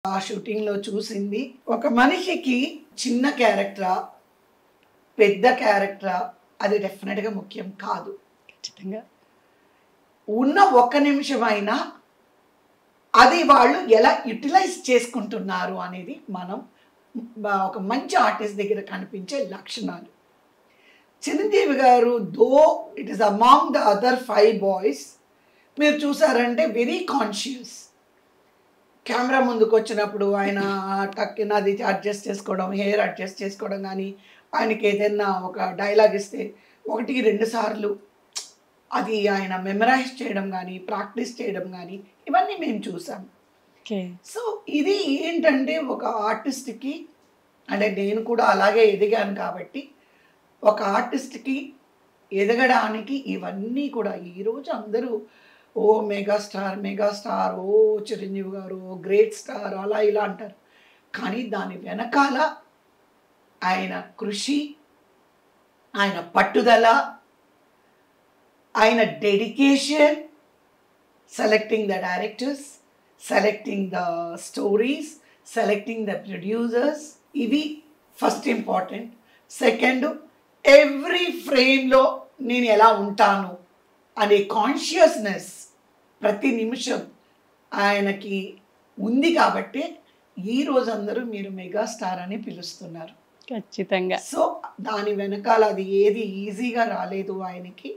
ఆ షూటింగ్లో చూసింది. ఒక మనిషికి చిన్న క్యారెక్టరా పెద్ద క్యారెక్టరా అది డెఫినెట్గా ముఖ్యం కాదు. ఖచ్చితంగా ఉన్న ఒక్క నిమిషమైనా అది వాళ్ళు ఎలా యూటిలైజ్ చేసుకుంటున్నారు అనేది మనం ఒక మంచి ఆర్టిస్ట్ దగ్గర కనిపించే లక్షణాలు. చిరంజీవి గారు though it is among the other 5 boys మీరు చూసారంటే వెరీ కాన్షియస్. కెమెరా ముందుకు వచ్చినప్పుడు ఆయన టక్కిన అది అడ్జస్ట్ చేసుకోవడం, హెయిర్ అడ్జస్ట్ చేసుకోవడం, కానీ ఆయనకి ఏదైనా ఒక డైలాగ్ ఇస్తే 1-2 సార్లు అది ఆయన మెమరైజ్ చేయడం కానీ ప్రాక్టీస్ చేయడం కానీ ఇవన్నీ మేము చూసాం. సో ఇది ఏంటంటే ఒక ఆర్టిస్ట్కి, అంటే నేను కూడా అలాగే ఎదిగాను కాబట్టి ఒక ఆర్టిస్ట్కి ఎదగడానికి ఇవన్నీ కూడా ఈరోజు అందరూ ఓ మెగాస్టార్, ఓ చిరంజీవి గారు, ఓ గ్రేట్ స్టార్ అలా ఇలా అంటారు. కానీ దాని వెనకాల ఆయన కృషి, ఆయన పట్టుదల, ఆయన dedication, selecting the directors, selecting the stories, selecting the producers, ఇవి ఫస్ట్ ఇంపార్టెంట్. సెకండ్, ఎవ్రీ ఫ్రేమ్లో నేను ఎలా ఉంటాను అనే కాన్షియస్నెస్ ప్రతి నిమిషం ఆయనకి ఉంది కాబట్టి ఈరోజు అందరూ మీరు మెగాస్టార్ అని పిలుస్తున్నారు. ఖచ్చితంగా. సో దాని వెనకాల అది ఏది ఈజీగా రాలేదు ఆయనకి.